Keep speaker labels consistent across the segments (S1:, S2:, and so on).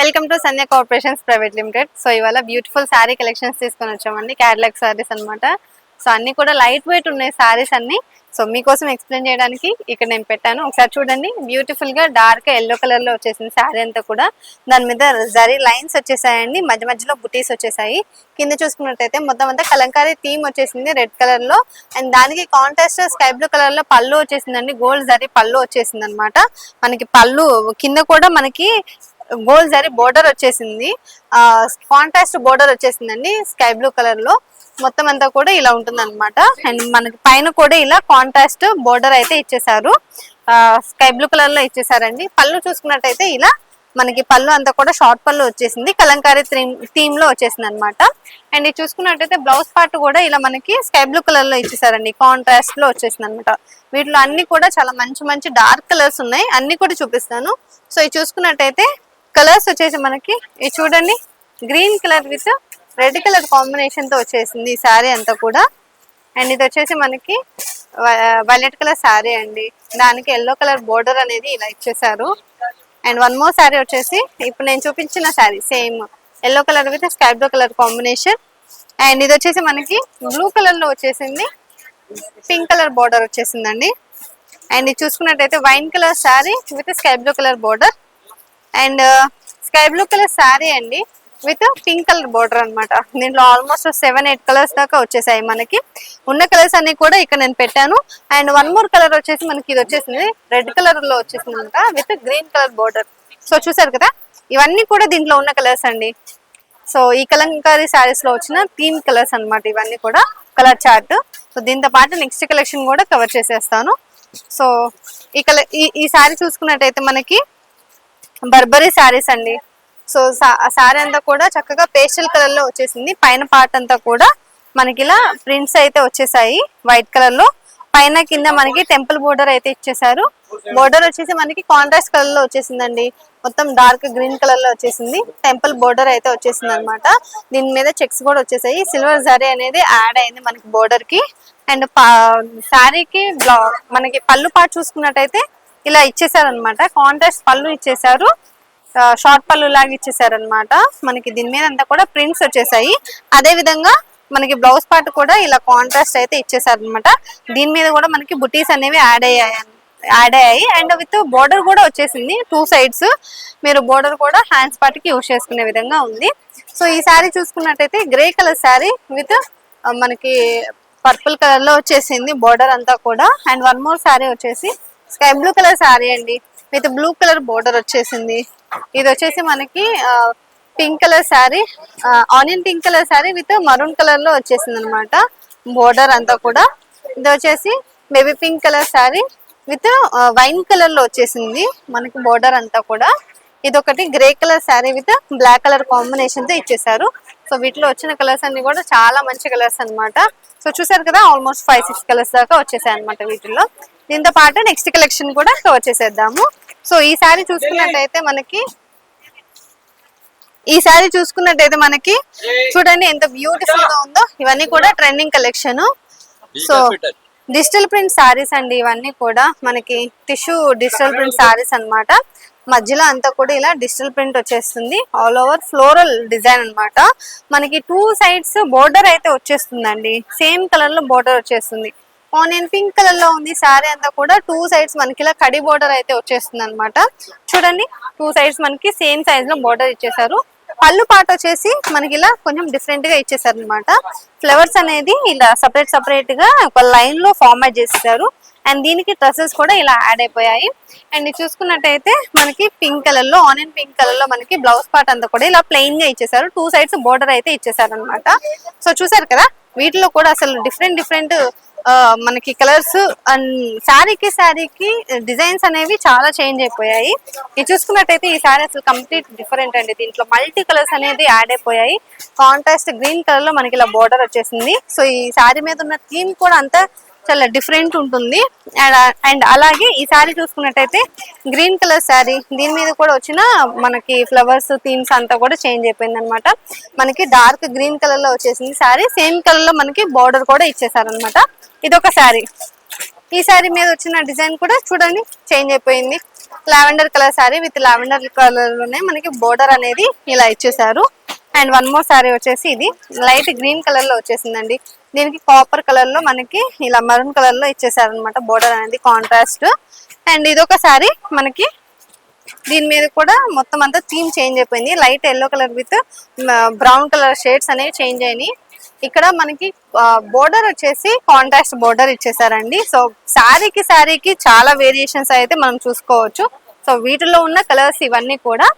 S1: Welcome to Sandhya corporations private limited. So ఇవాళ beautiful sari collections తీసుకొని వచ్చామండి, క్యాటలాగ్ శారీస్ అన్నమాట. సో అన్ని కూడా లైట్ వెయిట్ ఉన్నాయి శారీస్ అన్ని. సో మీకోసం ఎక్స్ప్లెయిన్ చేయడానికి ఇక్కడ నేను పెట్టాను, ఒకసారి చూడండి. బ్యూటిఫుల్ గా డార్క్ ఎల్లో కలర్ లో వచ్చేసింది శారీ అంతా కూడా. దాని మీద జరీ లైన్స్ వచ్చేసాయండి, మధ్య మధ్యలో బుటీస్ వచ్చేసాయి. కింద చూసుకున్నట్టయితే మొత్తం అంతా కలంకారీ థీమ్ వచ్చేసింది రెడ్ కలర్ లో. అండ్ దానికి కాంట్రాస్ట్ స్కై బ్లూ కలర్ లో పళ్ళు వచ్చేసిందండి, గోల్డ్ జరీ పళ్ళు వచ్చేసింది అనమాట. మనకి పళ్ళు కింద కూడా మనకి గోల్డ్ జరీ బోర్డర్ వచ్చేసింది, కాంట్రాస్ట్ బోర్డర్ వచ్చేసిందండి స్కై బ్లూ కలర్ లో. మొత్తం అంతా కూడా ఇలా ఉంటుంది అనమాట. అండ్ మనకి పైన కూడా ఇలా కాంట్రాస్ట్ బోర్డర్ అయితే ఇచ్చేసారు, స్కై బ్లూ కలర్ లో ఇచ్చేసారండి. పళ్ళు చూసుకున్నట్టయితే ఇలా మనకి పళ్ళు అంతా కూడా షార్ట్ పళ్ళు వచ్చేసింది, కలంకారీ థీమ్ లో వచ్చేసింది అనమాట. అండ్ ఇది చూసుకున్నట్టయితే బ్లౌజ్ పార్ట్ కూడా ఇలా మనకి స్కై బ్లూ కలర్ లో ఇచ్చేసారండి, కాంట్రాస్ట్ లో వచ్చేసింది అనమాట. వీటిలో అన్ని కూడా చాలా మంచి మంచి డార్క్ కలర్స్ ఉన్నాయి, అన్ని కూడా చూపిస్తాను. సో ఇది చూసుకున్నట్టయితే కలర్స్ వచ్చేసి మనకి ఇది చూడండి, green colour with red colour combination తో వచ్చేసింది ఈ శారీ అంతా కూడా. అండ్ ఇది వచ్చేసి మనకి వైలెట్ కలర్ శారీ అండి, దానికి ఎల్లో కలర్ బోర్డర్ అనేది ఇలా ఇచ్చేసారు. అండ్ వన్ మోర్ శారీ వచ్చేసి ఇప్పుడు నేను చూపించిన sari same yellow colour with sky blue colour combination. And ఇది వచ్చేసి మనకి బ్లూ కలర్ లో వచ్చేసింది, పింక్ కలర్ బోర్డర్ వచ్చేసిందండి. అండ్ ఇది చూసుకున్నట్టయితే wine colour sari with sky blue colour border. And sky blue colour sari అండి విత్ పింక్ కలర్ బోర్డర్ అనమాట. దీంట్లో ఆల్మోస్ట్ 7-8 కలర్స్ దాకా వచ్చేసాయి మనకి. ఉన్న కలర్స్ అన్ని కూడా ఇక్కడ నేను పెట్టాను. అండ్ వన్ మోర్ కలర్ వచ్చేసి మనకి ఇది వచ్చేసింది రెడ్ కలర్ లో వచ్చేసింది అనమాట with green colour border. So చూసారు కదా, ఇవన్నీ కూడా దీంట్లో ఉన్న కలర్స్ అండి. సో ఈ కలంకారీ శారీస్ లో వచ్చిన థీమ్ కలర్స్ అనమాట ఇవన్నీ కూడా, కలర్ చార్ట్. సో దీంతో పాటు నెక్స్ట్ కలెక్షన్ కూడా కవర్ చేసేస్తాను. సో ఈ శారీ చూసుకున్నట్టయితే మనకి బర్బరీ శారీస్ అండి. సో శారీ అంతా కూడా చక్కగా పేస్టల్ కలర్ లో వచ్చేసింది. పైన పార్ట్ అంతా కూడా మనకి ఇలా ప్రింట్స్ అయితే వచ్చేసాయి వైట్ కలర్ లో. పైన కింద మనకి టెంపుల్ బోర్డర్ అయితే ఇచ్చేసారు. బోర్డర్ వచ్చేసి మనకి కాంట్రాస్ట్ కలర్ లో వచ్చేసిందండి, మొత్తం డార్క్ గ్రీన్ కలర్ లో వచ్చేసింది. టెంపుల్ బోర్డర్ అయితే వచ్చేసింది అనమాట. దీని మీద చెక్స్ కూడా వచ్చేసాయి, సిల్వర్ జరీ అనేది యాడ్ అయింది మనకి బోర్డర్ కి. అండ్ శారీకి మనకి పళ్ళు పార్ట్ చూసుకున్నట్టయితే ఇలా ఇచ్చేసారు అనమాట, కాంట్రాస్ట్ పళ్ళు ఇచ్చేసారు, షార్ట్ పళ్ళు లాగా ఇచ్చేసారు అనమాట. మనకి దీని మీద అంతా కూడా ప్రింట్స్ వచ్చేసాయి. అదే విధంగా మనకి బ్లౌజ్ పార్ట్ కూడా ఇలా కాంట్రాస్ట్ అయితే ఇచ్చేసారు అనమాట. దీని మీద కూడా మనకి బుటీస్ అనేవి యాడ్ అయ్యాయి. అండ్ విత్ బోర్డర్ కూడా వచ్చేసింది 2 సైడ్స్. మీరు బోర్డర్ కూడా హ్యాండ్స్ పార్ట్ కి యూజ్ చేసుకునే విధంగా ఉంది. సో ఈ శారీ చూసుకున్నట్టయితే గ్రే కలర్ శారీ విత్ మనకి పర్పుల్ కలర్ లో వచ్చేసింది బోర్డర్ అంతా కూడా. అండ్ వన్ మోర్ శారీ వచ్చేసి స్కై బ్లూ కలర్ శారీ అండి విత్ బ్లూ కలర్ బోర్డర్ వచ్చేసింది. ఇది వచ్చేసి మనకి pink colour sari, onion pink colour sari with maroon colour లో వచ్చేసింది అనమాట బోర్డర్ అంతా కూడా. ఇది వచ్చేసి baby pink colour sari with wine colour లో వచ్చేసింది మనకి బోర్డర్ అంతా కూడా. ఇది ఒకటి grey colour sari with black colour combination తో ఇచ్చేసారు. సో వీటిలో వచ్చిన కలర్స్ అన్ని కూడా చాలా మంచి కలర్స్ అనమాట. సో చూసారు కదా, ఆల్మోస్ట్ 5-6 కలర్స్ దాకా వచ్చేసాయి అనమాట వీటిల్లో. దీంతో పాటు నెక్స్ట్ కలెక్షన్ కూడా కవర్ చేసేద్దాము. సో ఈ శారీ చూసుకున్నట్టయితే మనకి చూడండి ఎంత బ్యూటిఫుల్ గా ఉందో. ఇవన్నీ కూడా trending collection. So digital print saris అండి ఇవన్నీ కూడా, మనకి టిష్యూ డిజిటల్ ప్రింట్ శారీస్ అన్నమాట. మధ్యలో అంతా కూడా ఇలా డిజిటల్ ప్రింట్ వచ్చేస్తుంది, ఆల్ ఓవర్ ఫ్లోరల్ డిజైన్ అన్నమాట. మనకి 2 సైడ్స్ బోర్డర్ అయితే వచ్చేస్తుందండి, సేమ్ కలర్ లో బోర్డర్ వచ్చేస్తుంది. ఆనియన్ పింక్ కలర్ లో ఉంది శారీ అంతా కూడా. 2 సైడ్స్ మనకి ఇలా కడి బోర్డర్ అయితే వచ్చేస్తుంది అనమాట. చూడండి 2 సైడ్స్ మనకి సేమ్ సైజ్ లో బోర్డర్ ఇచ్చేసారు. పళ్ళు పార్ట్ వచ్చేసి మనకి ఇలా కొంచెం డిఫరెంట్ గా ఇచ్చేసారు అనమాట. ఫ్లవర్స్ అనేది ఇలా సపరేట్ గా ఒక లైన్ లో ఫార్మాట్ చేసేసారు. అండ్ దీనికి డ్రెస్సెస్ కూడా ఇలా యాడ్ అయిపోయాయి. అండ్ చూసుకున్నట్టయితే మనకి పింక్ కలర్ లో, ఆనియన్ పింక్ కలర్ లో మనకి బ్లౌజ్ పార్ట్ అంతా కూడా ఇలా ప్లెయిన్ గా ఇచ్చేసారు. 2 సైడ్స్ బోర్డర్ అయితే ఇచ్చేసారు అనమాట. సో చూసారు కదా, వీటిలో కూడా అసలు డిఫరెంట్ మనకి కలర్స్ అండ్ శారీకి డిజైన్స్ అనేవి చాలా చేంజ్ అయిపోయాయి. ఇది చూసుకున్నట్టయితే ఈ శారీ అసలు కంప్లీట్ డిఫరెంట్ అండి. దీంట్లో మల్టీ కలర్స్ అనేది యాడ్ అయిపోయాయి. కాంట్రాస్ట్ గ్రీన్ కలర్ లో మనకి ఇలా బోర్డర్ వచ్చేసింది. సో ఈ శారీ మీద ఉన్న థీమ్ కూడా అంతా చాలా డిఫరెంట్ ఉంటుంది. అండ్ అలాగే ఈ శారీ చూసుకున్నట్టయితే గ్రీన్ కలర్ శారీ, దీని మీద కూడా వచ్చిన మనకి ఫ్లవర్స్ థీమ్స్ అంతా కూడా చేంజ్ అయిపోయింది అనమాట. మనకి డార్క్ గ్రీన్ కలర్ లో వచ్చేసింది శారీ, సేమ్ కలర్ లో మనకి బోర్డర్ కూడా ఇచ్చేసారు అనమాట. ఇదొక శారీ. ఈ శారీ మీద వచ్చిన డిజైన్ కూడా చూడండి చేంజ్ అయిపోయింది. Lavender colour sari with lavender colour లోనే మనకి బోర్డర్ అనేది ఇలా ఇచ్చేసారు. అండ్ వన్ మోర్ శారీ వచ్చేసి ఇది లైట్ గ్రీన్ కలర్ లో వచ్చేసిందండి. దీనికి కాపర్ కలర్ లో మనకి ఇలా మరూన్ కలర్ లో ఇచ్చేసారు అనమాట బోర్డర్ అనేది కాంట్రాస్ట్. అండ్ ఇదొక శారీ మనకి దీని మీద కూడా మొత్తం అంతా థీమ్ చేంజ్ అయిపోయింది. Light yellow colour with brown colour shades అనేవి చేంజ్ అయినాయి. ఇక్కడ మనకి బోర్డర్ వచ్చేసి కాంట్రాస్ట్ బోర్డర్ ఇచ్చేసారండి. సో శారీకి చాలా వేరియేషన్స్ అయితే మనం చూసుకోవచ్చు. సో వీటిలో ఉన్న కలర్స్ ఇవన్నీ కూడా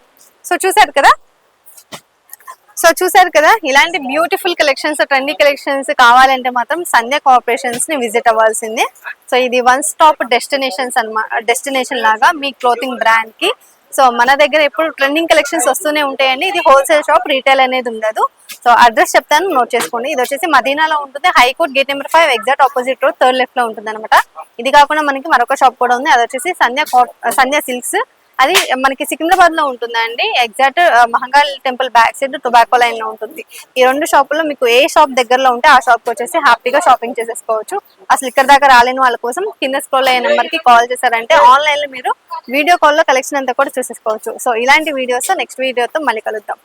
S1: చూసారు కదా ఇలాంటి బ్యూటిఫుల్ కలెక్షన్స్ ట్రెండీ కలెక్షన్స్ కావాలంటే మాత్రం సంధ్య కార్పొరేషన్స్ ని విజిట్ అవ్వాల్సిందే. సో ఇది వన్ స్టాప్ డెస్టినేషన్ లాగా మీ క్లోతింగ్ బ్రాండ్ కి. సో మన దగ్గర ఎప్పుడు ట్రెండింగ్ కలెక్షన్స్ వస్తూనే ఉంటాయండి. ఇది హోల్సేల్ షాప్, రీటైల్ అనేది ఉండదు. సో అడ్రస్ చెప్తాను, నోట్ చేసుకోండి. ఇది వచ్చేసి మదీనాలో ఉంటుంది, high court gate number 5 exact opposite road, third left లో ఉంటుంది అనమాట. ఇది కాకుండా మనకి మరొక షాప్ కూడా ఉంది, అది వచ్చేసి సంధ్య సిల్క్స్. అది మనకి సికింద్రాబాద్ లో ఉంటుందండి, exact Mahankali temple back side tobacco line లో ఉంటుంది. ఈ రెండు షాపుల్లో మీకు ఏ షాప్ దగ్గరలో ఉంటే ఆ షాప్ కి వచ్చేసి హ్యాపీగా షాపింగ్ చేసేసుకోవచ్చు. అసలు ఇక్కడ దాకా రాలేని వాళ్ళ కోసం కింద స్క్రోల్ అయ్యే నెంబర్ కి కాల్ చేశారంటే ఆన్లైన్ లో మీరు వీడియో కాల్ లో కలెక్షన్ అంతా కూడా చూసేసుకోవచ్చు. సో ఇలాంటి వీడియోస్ నెక్స్ట్ వీడియోతో మళ్ళీ కలుద్దాం.